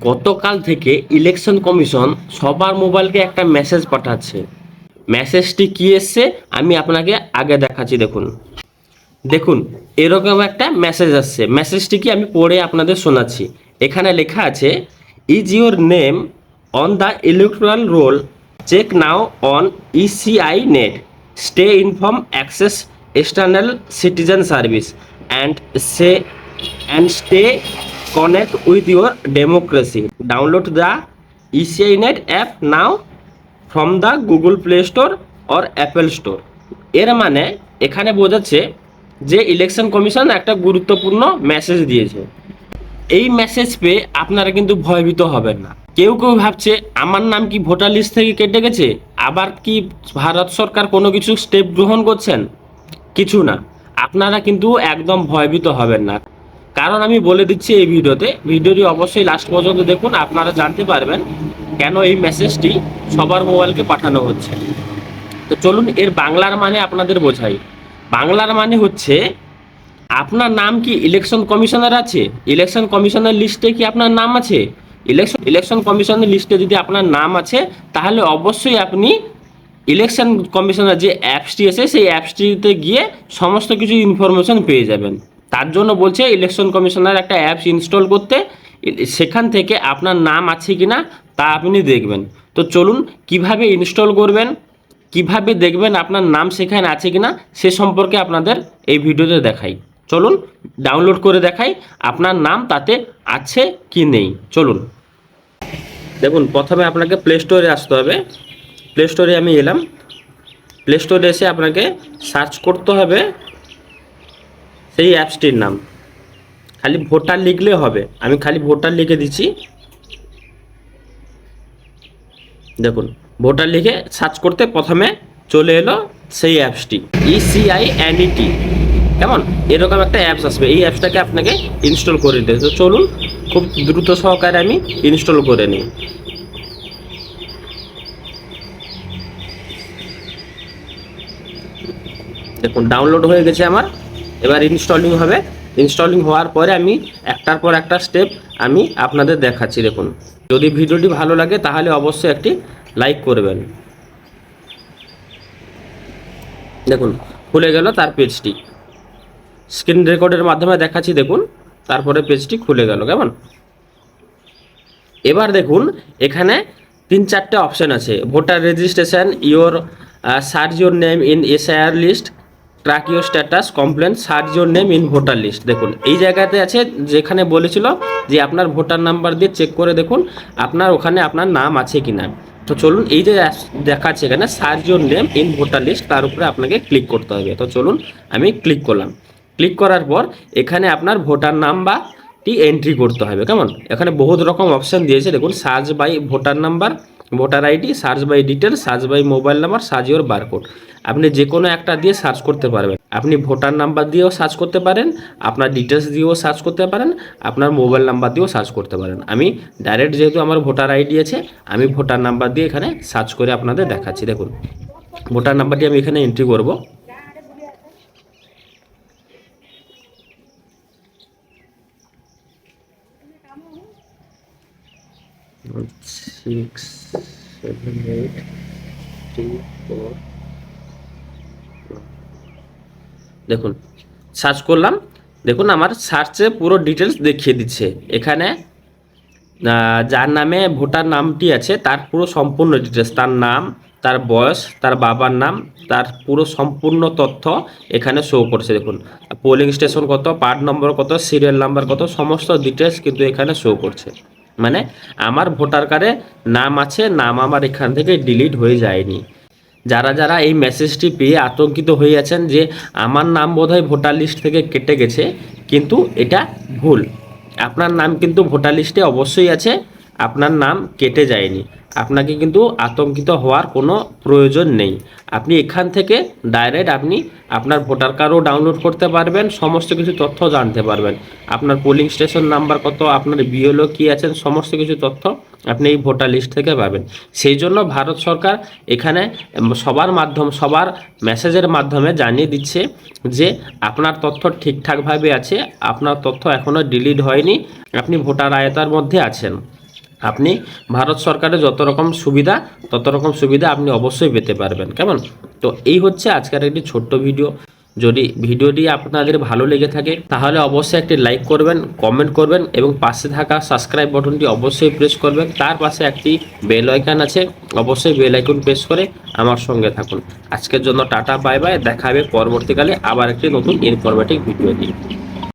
গতকাল থেকে election commission সবার মোবাইলকে একটা মেসেজ পাঠাচ্ছে। মেসেজটি কি এসছে আমি আপনাকে আগে দেখাচ্ছি। দেখুন দেখুন এরকম একটা মেসেজ আসছে। মেসেজটি কি আমি পড়ে আপনাদের শোনাচ্ছি। এখানে লেখা আছে, is your name on the electoral roll, check now on ECI net, stay inform, access external citizen service and say and stay connect with your democracy. Download the ECI Net app now from the Google Play Store or Apple Store. এর মানে এখানে বোঝাচ্ছে যে election commission একটা গুরুত্বপূর্ণ message দিয়েছে। এই message পেয়ে আপনারা কিন্তু ভয়ভীত হবেন না। কেউ কেউ ভাবছে আমার নাম কি ভোটার লিস্ট থেকে কেটে গেছে, আবার কি ভারত সরকার কোনো কিছু স্টেপ গ্রহণ করছেন? কিছু না, আপনারা কিন্তু একদম ভয়ভীত হবেন না। কারণ আমি বলে দিচ্ছি এই ভিডিওটি অবশ্যই লাস্ট পর্যন্ত দেখুন, আপনারা জানতে পারবেন কেন এই মেসেজটি সবার মোবাইলকে পাঠানো হচ্ছে। তো চলুন এর বাংলার মানে আপনাদের বোঝাই। বাংলার মানে হচ্ছে, আপনার নাম কি ইলেকশন কমিশনার আছে? ইলেকশন কমিশনের লিস্টে কি আপনার নাম আছে? ইলেকশন কমিশনের লিস্টে যদি আপনার নাম আছে, তাহলে অবশ্যই আপনি ইলেকশন কমিশনের যে অ্যাপসটি আছে সেই অ্যাপসটিতে গিয়ে সমস্ত কিছু ইনফরমেশন পেয়ে যাবেন। তার জন্য বলছে ইলেকশন কমিশনার একটা অ্যাপস ইনস্টল করতে। সেখান থেকে আপনার নাম আছে কি না তা আপনি দেখবেন। তো চলুন কিভাবে ইনস্টল করবেন, কিভাবে দেখবেন আপনার নাম সেখানে আছে কিনা, সে সম্পর্কে আপনাদের এই ভিডিওতে দেখাই। চলুন ডাউনলোড করে দেখাই আপনার নাম তাতে আছে কি নেই। চলুন দেখুন, প্রথমে আপনাকে প্লে স্টোরে আসতে হবে। প্লে স্টোরে আমি এলাম। প্লে স্টোরে এসে আপনাকে সার্চ করতে হবে সেই অ্যাপসটির নাম। খালি ভোটার লিখলে হবে, আমি খালি ভোটার লিখে দিচ্ছি। দেখুন ভোটার লিখে সার্চ করতে প্রথমে চলে এলো সেই অ্যাপসটি, ECINET। কেমন এরকম একটা অ্যাপস আসবে, এই অ্যাপসটাকে আপনাকে ইনস্টল করে দিতে। তো চলুন খুব দ্রুত সহকারে আমি ইনস্টল করে নিই। দেখুন ডাউনলোড হয়ে গেছে আমার, এবার ইনস্টলিং হবে। ইনস্টলিং হওয়ার পরে আমি একটার পর একটা স্টেপ আমি আপনাদের দেখাচ্ছি। দেখুন যদি ভিডিওটি ভালো লাগে তাহলে অবশ্যই একটি লাইক করবেন। দেখুন খুলে গেল তার পেজটি, স্ক্রিন রেকর্ডের মাধ্যমে দেখাচ্ছি। দেখুন তারপরে পেজটি খুলে গেল। কেমন এবার দেখুন এখানে 3-4টে অপশান আছে। Voter registration, your search your name in SIR list, track your status, complain, search your name in voter list. দেখুন এই জায়গাতে আছে যেখানে বলেছিল যে আপনার ভোটার নাম্বার দিয়ে চেক করে দেখুন আপনার ওখানে আপনার নাম আছে কি না। তো চলুন এই যে দেখাচ্ছে এখানে search your name in voter list, তার উপরে আপনাকে ক্লিক করতে হবে। তো চলুন আমি ক্লিক করলাম। ক্লিক করার পর এখানে আপনার ভোটার নাম্বারটি এন্ট্রি করতে হবে। কেমন এখানে বহুত রকম অপশান দিয়েছে। দেখুন search by voter number, voter ID, search by details, search by mobile number, search your barcode. আপনি যে কোনো একটা দিয়ে সার্চ করতে পারবেন। আপনি ভোটার নাম্বার দিয়েও সার্চ করতে পারেন, আপনার ডিটেলস দিয়েও সার্চ করতে পারেন, আপনার মোবাইল নাম্বার দিয়েও সার্চ করতে পারেন। আমি ডাইরেক্ট যেহেতু আমার ভোটার আইডি আছে, আমি ভোটার নাম্বার দিয়ে এখানে সার্চ করে আপনাদের দেখাচ্ছি। দেখুন ভোটার নাম্বারটি আমি এখানে এন্ট্রি করব। Six seven eight three four. দেখুন সার্চ করলাম। দেখুন আমার সার্চে পুরো ডিটেলস দেখিয়ে দিচ্ছে। এখানে যার নামে ভোটার নামটি আছে তার পুরো সম্পূর্ণ ডিটেলস, তার নাম, তার বয়স, তার বাবার নাম, তার পুরো সম্পূর্ণ তথ্য এখানে শো করছে। দেখুন পোলিং স্টেশন কত, পার্ট নম্বর কত, সিরিয়াল নাম্বার কত, সমস্ত ডিটেলস কিন্তু এখানে শো করছে। মানে আমার ভোটার কার্ডে নাম আছে, নাম আমার এখান থেকে ডিলিট হয়ে যায়নি। যারা যারা এই মেসেজটি পেয়ে আতঙ্কিত হয়ে আছেন যে আমার নাম বোধহয় ভোটার লিস্ট থেকে কেটে গেছে, কিন্তু এটা ভুল। আপনার নাম কিন্তু ভোটার লিস্টে অবশ্যই আছে, আপনার নাম কেটে যায়নি। আপনাকে কিন্তু আতঙ্কিত হওয়ার কোনো প্রয়োজন নেই। আপনি এখান থেকে ডাইরেক্ট আপনি আপনার ভোটার কার্ডও ডাউনলোড করতে পারবেন, সমস্ত কিছু তথ্য জানতে পারবেন। আপনার পোলিং স্টেশন নাম্বার কত, আপনার বিএলও কী আছেন, সমস্ত কিছু তথ্য আপনি এই ভোটার লিস্ট থেকে পাবেন। সেই জন্য ভারত সরকার এখানে সবার মেসেজের মাধ্যমে জানিয়ে দিচ্ছে যে আপনার তথ্য ঠিকঠাকভাবে আছে, আপনার তথ্য এখনও ডিলিট হয়নি, আপনি ভোটার আয়তার মধ্যে আছেন। আপনি ভারত সরকারের যত রকম সুবিধা তত রকম সুবিধা আপনি অবশ্যই পেতে পারবেন। কেমন? তো এই হচ্ছে আজকের একটি ছোট্ট ভিডিও। যদি ভিডিওটি আপনাদের ভালো লেগে থাকে তাহলে অবশ্যই একটি লাইক করবেন, কমেন্ট করবেন এবং পাশে থাকা সাবস্ক্রাইব বাটনটি অবশ্যই প্রেস করবেন। তার পাশে একটি বেল আইকন আছে, অবশ্যই বেল আইকন প্রেস করে আমার সঙ্গে থাকুন। আজকের জন্য টাটা, বাই বাই। দেখা হবে পরবর্তীকালে আবার একটি নতুন ইনফরমেটিভ ভিডিও দিয়ে।